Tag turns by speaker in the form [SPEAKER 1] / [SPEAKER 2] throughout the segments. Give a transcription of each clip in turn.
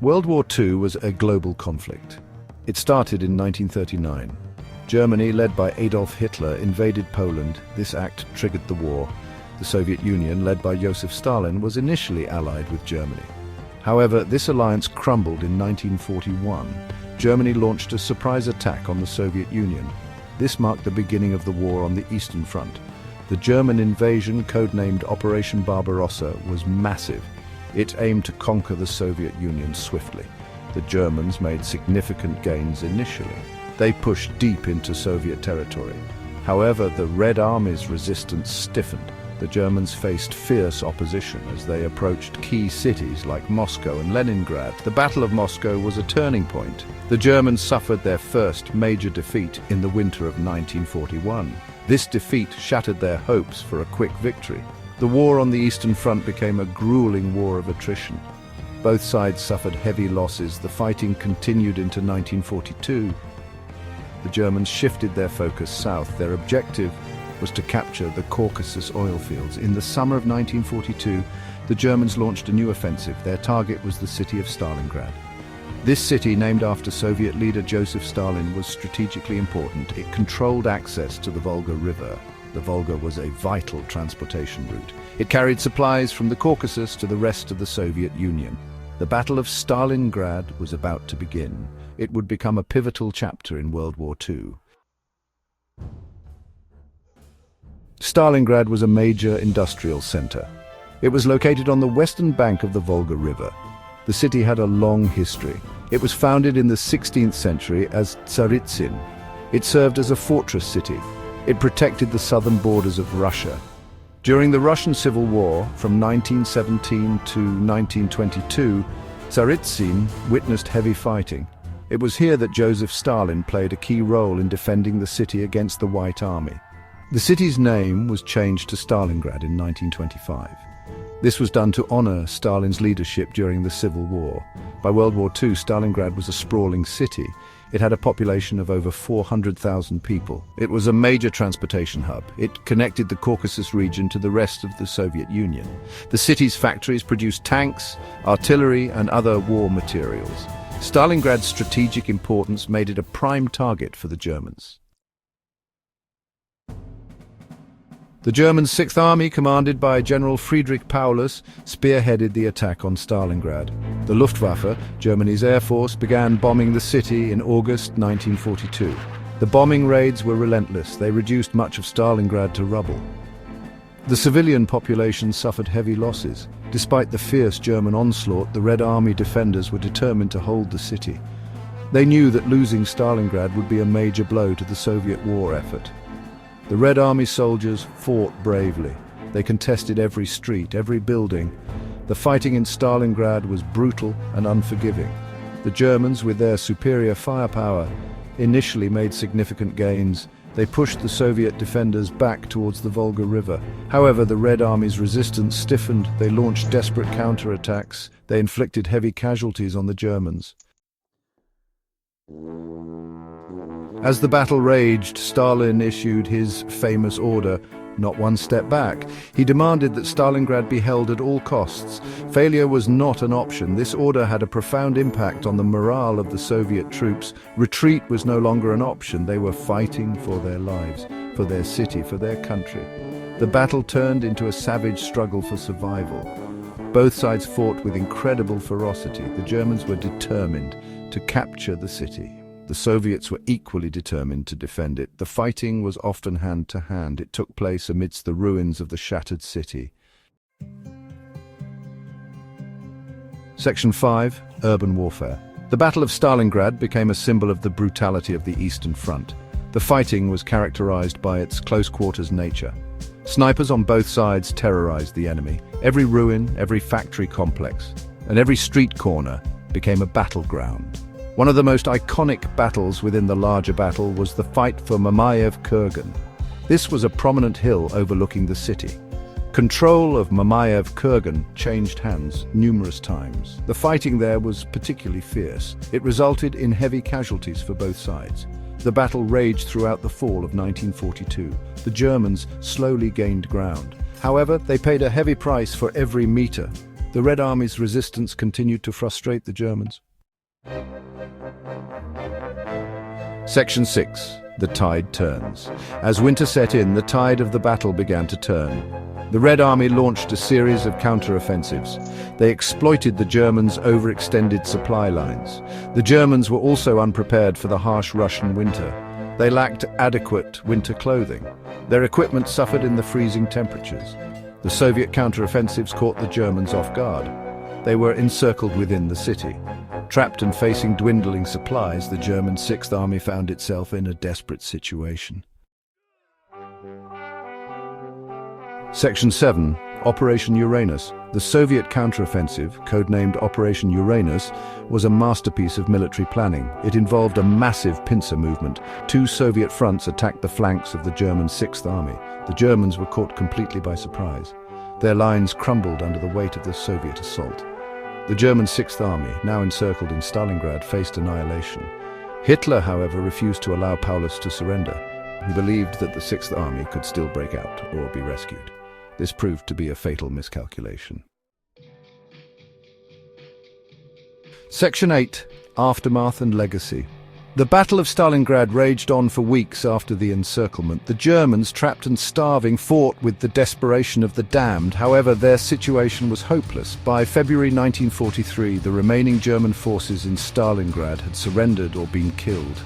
[SPEAKER 1] World War II was a global conflict. It started in 1939. Germany, led by Adolf Hitler, invaded Poland. This act triggered the war. The Soviet Union, led by Joseph Stalin, was initially allied with Germany. However, this alliance crumbled in 1941. Germany launched a surprise attack on the Soviet Union. This marked the beginning of the war on the Eastern Front. The German invasion, codenamed Operation Barbarossa, was massive. It aimed to conquer the Soviet Union swiftly. The Germans made significant gains initially. They pushed deep into Soviet territory. However, the Red Army's resistance stiffened. The Germans faced fierce opposition as they approached key cities like Moscow and Leningrad. The Battle of Moscow was a turning point. The Germans suffered their first major defeat in the winter of 1941. This defeat shattered their hopes for a quick victory. The war on the Eastern Front became a grueling war of attrition. Both sides suffered heavy losses. The fighting continued into 1942. The Germans shifted their focus south. Their objective was to capture the Caucasus oil fields. In the summer of 1942, the Germans launched a new offensive. Their target was the city of Stalingrad. This city, named after Soviet leader Joseph Stalin, was strategically important. It controlled access to the Volga River. The Volga was a vital transportation route. It carried supplies from the Caucasus to the rest of the Soviet Union. The Battle of Stalingrad was about to begin. It would become a pivotal chapter in World War II. Stalingrad was a major industrial center. It was located on the western bank of the Volga River. The city had a long history. It was founded in the 16th century as Tsaritsyn. It served as a fortress city. It protected the southern borders of Russia. During the Russian Civil War, from 1917 to 1922, Tsaritsyn witnessed heavy fighting. It was here that Joseph Stalin played a key role in defending the city against the White Army. The city's name was changed to Stalingrad in 1925. This was done to honor Stalin's leadership during the Civil War. By World War II, Stalingrad was a sprawling city. It had a population of over 400,000 people. It was a major transportation hub. It connected the Caucasus region to the rest of the Soviet Union. The city's factories produced tanks, artillery, and other war materials. Stalingrad's strategic importance made it a prime target for the Germans. The German Sixth Army, commanded by General Friedrich Paulus, spearheaded the attack on Stalingrad. The Luftwaffe, Germany's air force, began bombing the city in August 1942. The bombing raids were relentless. They reduced much of Stalingrad to rubble. The civilian population suffered heavy losses. Despite the fierce German onslaught, the Red Army defenders were determined to hold the city. They knew that losing Stalingrad would be a major blow to the Soviet war effort. The Red Army soldiers fought bravely. They contested every street, every building. The fighting in Stalingrad was brutal and unforgiving. The Germans, with their superior firepower, initially made significant gains. They pushed the Soviet defenders back towards the Volga River. However, the Red Army's resistance stiffened. They launched desperate counterattacks. They inflicted heavy casualties on the Germans. As the battle raged, Stalin issued his famous order, "Not one step back." He demanded that Stalingrad be held at all costs. Failure was not an option. This order had a profound impact on the morale of the Soviet troops. Retreat was no longer an option. They were fighting for their lives, for their city, for their country. The battle turned into a savage struggle for survival. Both sides fought with incredible ferocity. The Germans were determined to capture the city. The Soviets were equally determined to defend it. The fighting was often hand-to-hand. It took place amidst the ruins of the shattered city. Section 5. Urban Warfare. The Battle of Stalingrad became a symbol of the brutality of the Eastern Front. The fighting was characterized by its close-quarters nature. Snipers on both sides terrorized the enemy. Every ruin, every factory complex, and every street corner became a battleground. One of the most iconic battles within the larger battle was the fight for Mamayev Kurgan. This was a prominent hill overlooking the city. Control of Mamayev Kurgan changed hands numerous times. The fighting there was particularly fierce. It resulted in heavy casualties for both sides. The battle raged throughout the fall of 1942. The Germans slowly gained ground. However, they paid a heavy price for every meter. The Red Army's resistance continued to frustrate the Germans. Section 6. The tide turns. As winter set in, the tide of the battle began to turn. The Red Army launched a series of counter-offensives. They exploited the Germans' overextended supply lines. The Germans were also unprepared for the harsh Russian winter. They lacked adequate winter clothing. Their equipment suffered in the freezing temperatures. The Soviet counter-offensives caught the Germans off guard. They were encircled within the city. Trapped and facing dwindling supplies, the German Sixth Army found itself in a desperate situation. Section 7. Operation Uranus. The Soviet counteroffensive, codenamed Operation Uranus, was a masterpiece of military planning. It involved a massive pincer movement. 2 Soviet fronts attacked the flanks of the German Sixth Army. The Germans were caught completely by surprise. Their lines crumbled under the weight of the Soviet assault. The German Sixth Army, now encircled in Stalingrad, faced annihilation. Hitler, however, refused to allow Paulus to surrender. He believed that the Sixth Army could still break out or be rescued. This proved to be a fatal miscalculation. Section 8. Aftermath and Legacy. The Battle of Stalingrad raged on for weeks after the encirclement. The Germans, trapped and starving, fought with the desperation of the damned. However, their situation was hopeless. By February 1943, the remaining German forces in Stalingrad had surrendered or been killed.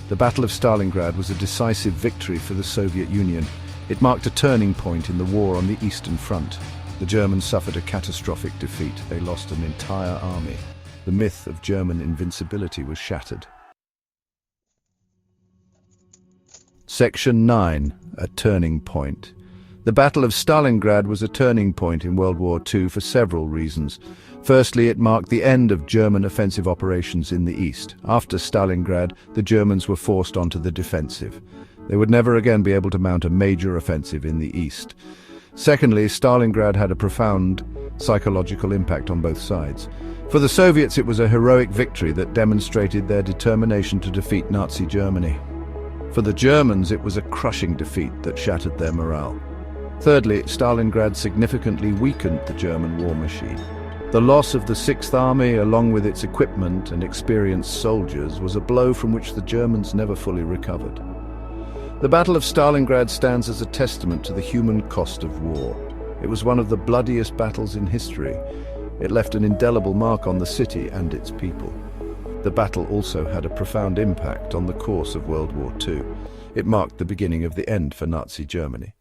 [SPEAKER 1] The Battle of Stalingrad was a decisive victory for the Soviet Union. It marked a turning point in the war on the Eastern Front. The Germans suffered a catastrophic defeat. They lost an entire army. The myth of German invincibility was shattered. Section 9. A turning point. The Battle of Stalingrad was a turning point in World War II for several reasons. Firstly, it marked the end of German offensive operations in the East. After Stalingrad, the Germans were forced onto the defensive. They would never again be able to mount a major offensive in the East. Secondly, Stalingrad had a profound psychological impact on both sides. For the Soviets, it was a heroic victory that demonstrated their determination to defeat Nazi Germany. For the Germans, it was a crushing defeat that shattered their morale. Thirdly, Stalingrad significantly weakened the German war machine. The loss of the Sixth Army, along with its equipment and experienced soldiers, was a blow from which the Germans never fully recovered. The Battle of Stalingrad stands as a testament to the human cost of war. It was one of the bloodiest battles in history. It left an indelible mark on the city and its people. The battle also had a profound impact on the course of World War II. It marked the beginning of the end for Nazi Germany.